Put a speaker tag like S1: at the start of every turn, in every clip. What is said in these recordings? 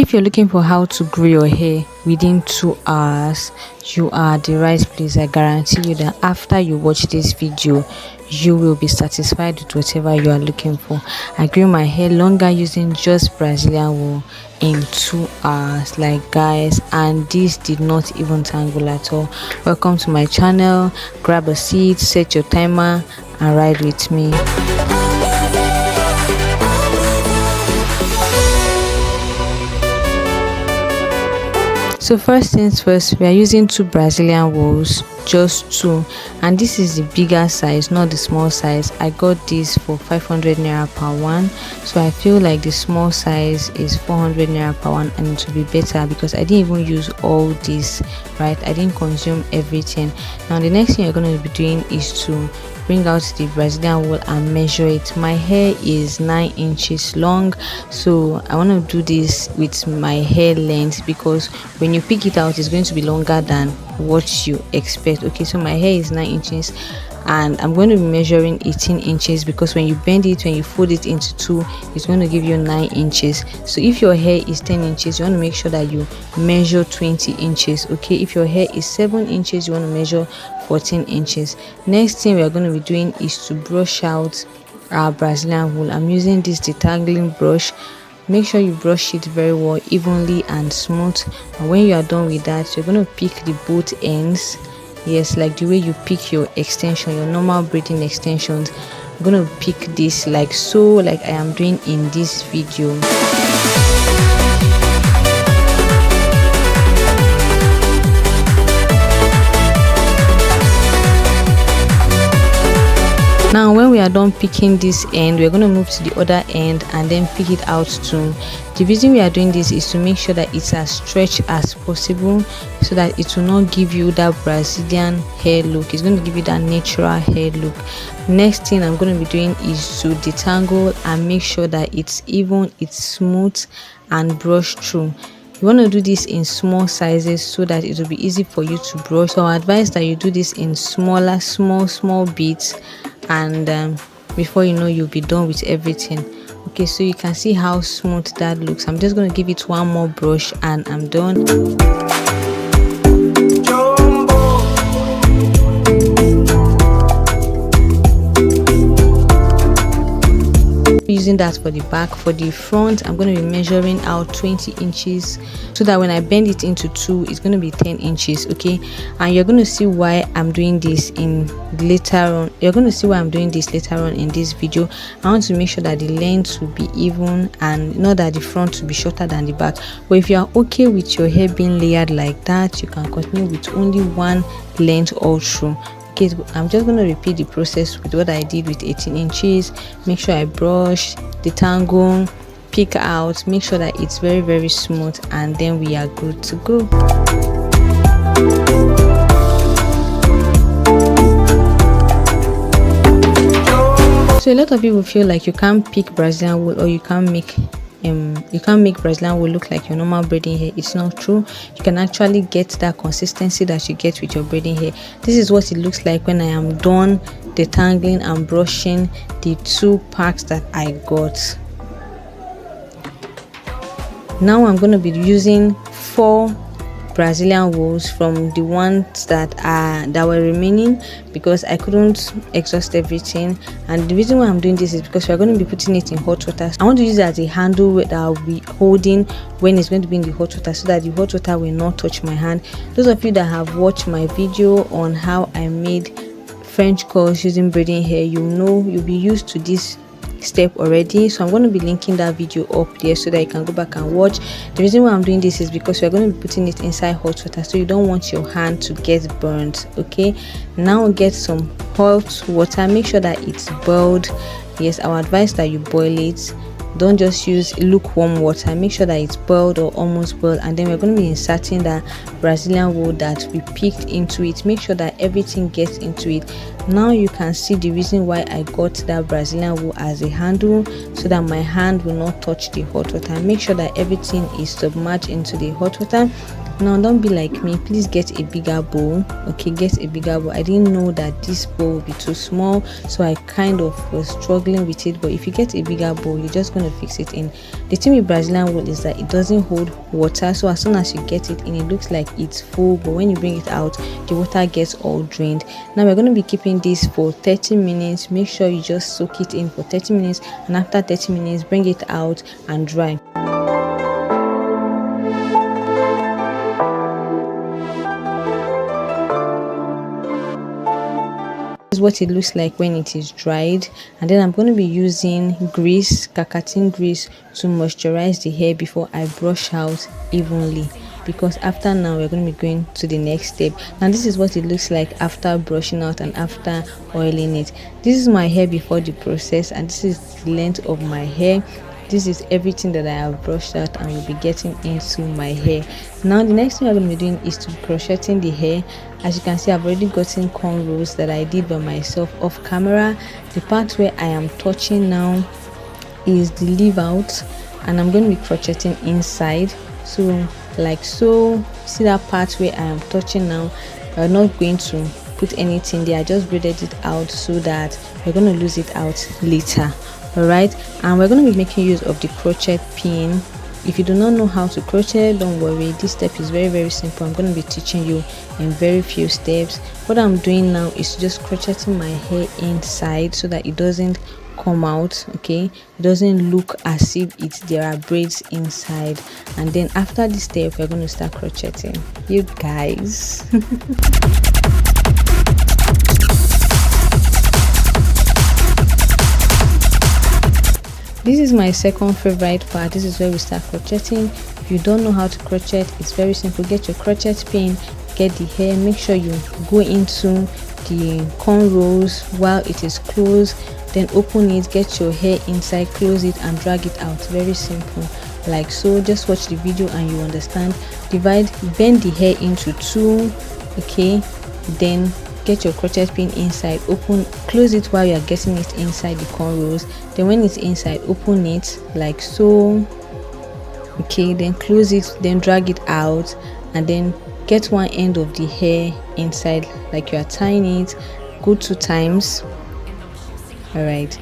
S1: If you're looking for how to grow your hair within 2 hours, you are the right place. I guarantee you that after you watch this video, you will be satisfied with whatever you are looking for. I grew my hair longer using just Brazilian wool in 2 hours, like guys, and this did not even tangle at all. Welcome to my channel. Grab a seat, set your timer, and ride with me. So first things first, we are using 2 Brazilian wools, just 2, and this is the bigger size, not the small size. I got this for 500 naira per one, so I feel like the small size is 400 naira per one, and it will be better because I didn't even use all this, right? I didn't consume everything. Now the next thing you're going to be doing is to bring out the Brazilian wool and measure it. My hair is 9 inches long, so I want to do this with my hair length because when you pick it out, it's going to be longer than what you expect. Okay, so my hair is 9 inches and I'm going to be measuring 18 inches because when you bend it, when you fold it into 2, it's going to give you 9 inches. So if your hair is 10 inches, you want to make sure that you measure 20 inches. Okay, if your hair is 7 inches, you want to measure 14 inches. Next thing we are going to be doing is to brush out our Brazilian wool. I'm using this detangling brush. Make sure you brush it very well, evenly and smooth. And when you are done with that, you're going to pick the both ends. Yes, like the way you pick your extension, your normal braiding extensions. I'm going to pick this like so, like I am doing in this video. Now when we are done picking this end, we're going to move to the other end and then pick it out too. The reason we are doing this is to make sure that it's as stretched as possible so that it will not give you that Brazilian hair look. It's going to give you that natural hair look. Next thing I'm going to be doing is to detangle and make sure that it's even, it's smooth and brush through. You want to do this in small sizes so that it will be easy for you to brush. So I advise that you do this in smaller, small bits, and before you know, you'll be done with everything. Okay, so you can see how smooth that looks. I'm just going to give it one more brush and I'm done. Using that for the back. For the front, I'm going to be measuring out 20 inches so that when I bend it into 2, it's going to be 10 inches. Okay, and you're going to see why I'm doing this in later on. You're going to see why I'm doing this later on in this video. I want to make sure that the length will be even and not that the front will be shorter than the back. But if you are okay with your hair being layered like that, you can continue with only one length all through. Okay, I'm just going to repeat the process with what I did with 18 inches. Make sure I brush, detangle, pick out, make sure that it's very smooth, and then we are good to go. So a lot of people feel like you can't pick Brazilian wool or you can't make Brazilian wool look like your normal braiding hair. It's not true. You can actually get that consistency that you get with your braiding hair. This is what it looks like when I am done detangling and brushing the 2 packs that I got. Now I'm going to be using 4 Brazilian wools from the ones that were remaining because I couldn't exhaust everything. And the reason why I'm doing this is because we're going to be putting it in hot water. I want to use it as a handle that I'll be holding when it's going to be in the hot water so that the hot water will not touch my hand. Those of you that have watched my video on how I made French curls using braiding hair, you know, you'll be used to this step already. So I'm going to be linking that video up there so that you can go back and watch. The reason why I'm doing this is because we're going to be putting it inside hot water, so you don't want your hand to get burnt. Okay, now get some hot water, make sure that it's boiled. Yes, I would advise that you boil it. Don't just use lukewarm water. Make sure that it's boiled or almost boiled, and then we're going to be inserting that Brazilian wool that we picked into it. Make sure that everything gets into it. Now you can see the reason why I got that Brazilian wool as a handle, so that my hand will not touch the hot water. Make sure that everything is submerged into the hot water. Now don't be like me, please get a bigger bowl. Okay, get a bigger bowl. I didn't know that this bowl would be too small, so I kind of was struggling with it. But if you get a bigger bowl, you're just going to fix it in. The thing with Brazilian wool is that it doesn't hold water, so as soon as you get it in, it looks like it's full, but when you bring it out, the water gets all drained. Now we're going to be keeping this for 30 minutes. Make sure you just soak it in for 30 minutes, and after 30 minutes bring it out and dry. Is what it looks like when it is dried. And then I'm going to be using grease, kakatin grease, to moisturize the hair before I brush out evenly, because after now we're going to be going to the next step. Now this is what it looks like after brushing out and after oiling it. This is my hair before the process, and this is the length of my hair. This is everything that I have brushed out and will be getting into my hair. Now the next thing I'm going to be doing is to crocheting the hair. As you can see, I've already gotten cornrows that I did by myself off camera. The part where I am touching now is the leave out, and I'm going to be crocheting inside. So like so, see that part where I am touching now, I'm not going to put anything there. I just braided it out so that we're going to lose it out later. Alright, and we're going to be making use of the crochet pin. If you do not know how to crochet, don't worry, this step is very simple. I'm going to be teaching you in very few steps. What I'm doing now is just crocheting my hair inside so that it doesn't come out. Okay, it doesn't look as if there are braids inside. And then after this step, we're going to start crocheting, you guys. This is my second favorite part. This is where we start crocheting. If you don't know how to crochet, it's very simple. Get your crochet pin, get the hair, make sure you go into the cornrows while it is closed, then open it, get your hair inside, close it and drag it out. Very simple, like so. Just watch the video and you understand. Bend the hair into two. Okay, then get your crochet pin inside, open, close it while you are getting it inside the cornrows. Then when it's inside, open it like so. Okay, then close it, then drag it out, and then get one end of the hair inside like you are tying it. Go 2 times. All right,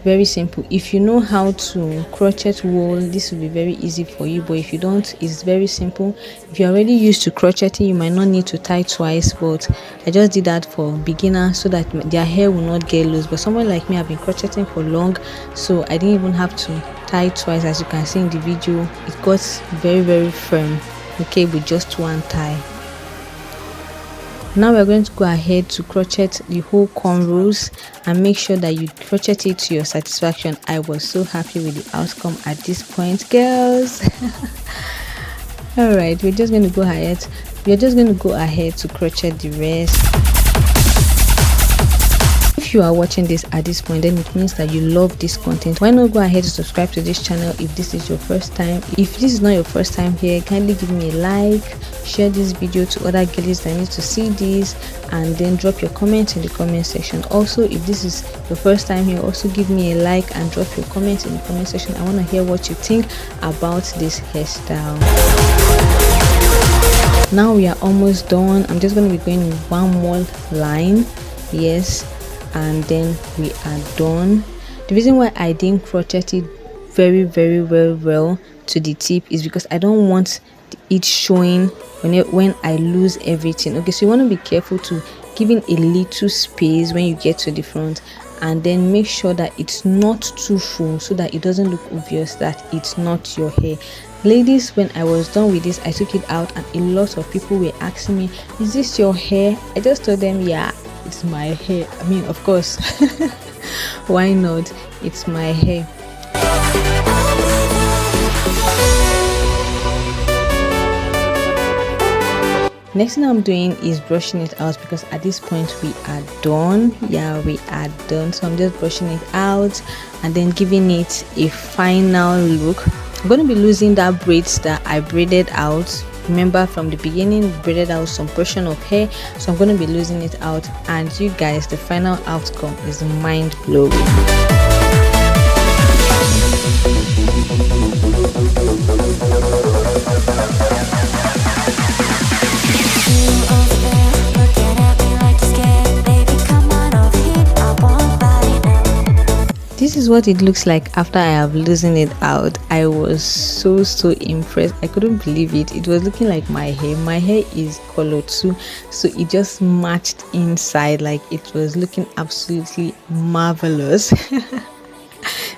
S1: very simple. If you know how to crochet wool, this will be very easy for you, but if you don't, it's very simple. If you're already used to crocheting, you might not need to tie twice, but I just did that for beginners so that their hair will not get loose. But someone like me, I've been crocheting for long, so I didn't even have to tie twice. As you can see in the video, it got very firm, okay, with just one tie. Now we're going to go ahead to crochet the whole cornrows and make sure that you crochet it to your satisfaction. I was so happy with the outcome at this point, girls. All right, we're just going to go ahead to crochet the rest. If you are watching this at this point, then it means that you love this content. Why not go ahead and subscribe to this channel if this is your first time? If this is not your first time here, kindly give me a like, share this video to other girlies that need to see this, and then drop your comments in the comment section. Also, if this is your first time here, also give me a like and drop your comments in the comment section. I want to hear what you think about this hairstyle. Now we are almost done. I'm just going to be going in one more line, yes, and then we are done. The reason why I didn't crochet it very well to the tip is because I don't want it showing when I lose everything. Okay, so you want to be careful to giving a little space when you get to the front, and then make sure that it's not too full so that it doesn't look obvious that it's not your hair. Ladies, when I was done with this, I took it out and a lot of people were asking me, is this your hair? I just told them, yeah, it's my hair. I mean, of course. Why not? It's my hair. Next thing I'm doing is brushing it out, because at this point we are done. Yeah, we are done. So I'm just brushing it out and then giving it a final look. I'm going to be losing that braids that I braided out. Remember, from the beginning we braided out some portion of hair, so I'm going to be losing it out, and you guys, the final outcome is mind-blowing. is what it looks like after I have loosened it out. I was so impressed. I couldn't believe it. It was looking like my hair is colored too, so it just matched inside. Like, it was looking absolutely marvelous.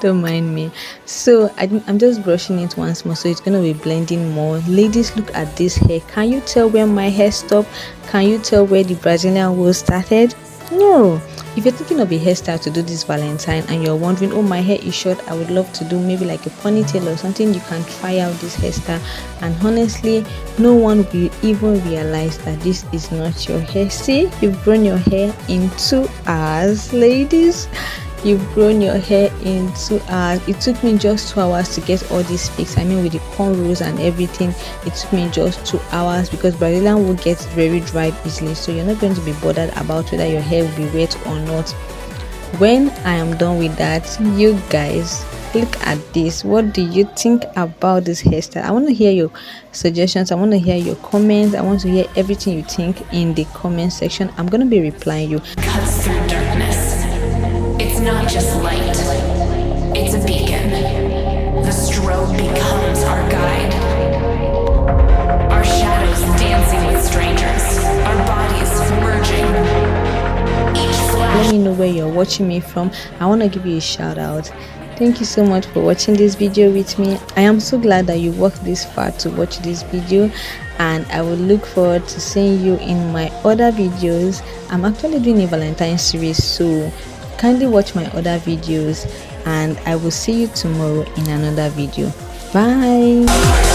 S1: Don't mind me. So I'm just brushing it once more, so it's gonna be blending more. Ladies, look at this hair. Can you tell where my hair stopped? Can you tell where the Brazilian wool started? No. If you're thinking of a hairstyle to do this Valentine and you're wondering, oh, my hair is short, I would love to do maybe like a ponytail or something, you can try out this hairstyle, and honestly, no one will even realize that this is not your hair. See, you've grown your hair in 2 hours, ladies. You've grown your hair in 2 hours. It took me just 2 hours to get all these fixed. I mean, with the cornrows and everything, it took me just 2 hours, because Brazilian wool gets very dry easily, so you're not going to be bothered about whether your hair will be wet or not. When I am done with that, you guys, look at this. What do you think about this hairstyle? I want to hear your suggestions. I want to hear your comments. I want to hear everything you think in the comment section. I'm going to be replying you.
S2: Cuts through darkness. It's not just light, it's a beacon. The strobe becomes our guide. Our shadows dancing with strangers, our bodies merging. Each flash.
S1: Let me know where you're watching me from. I want to give you a shout out. Thank you so much for watching this video with me. I am so glad that you walked this far to watch this video, and I will look forward to seeing you in my other videos. I'm actually doing a Valentine series, so kindly watch my other videos, and I will see you tomorrow in another video. Bye.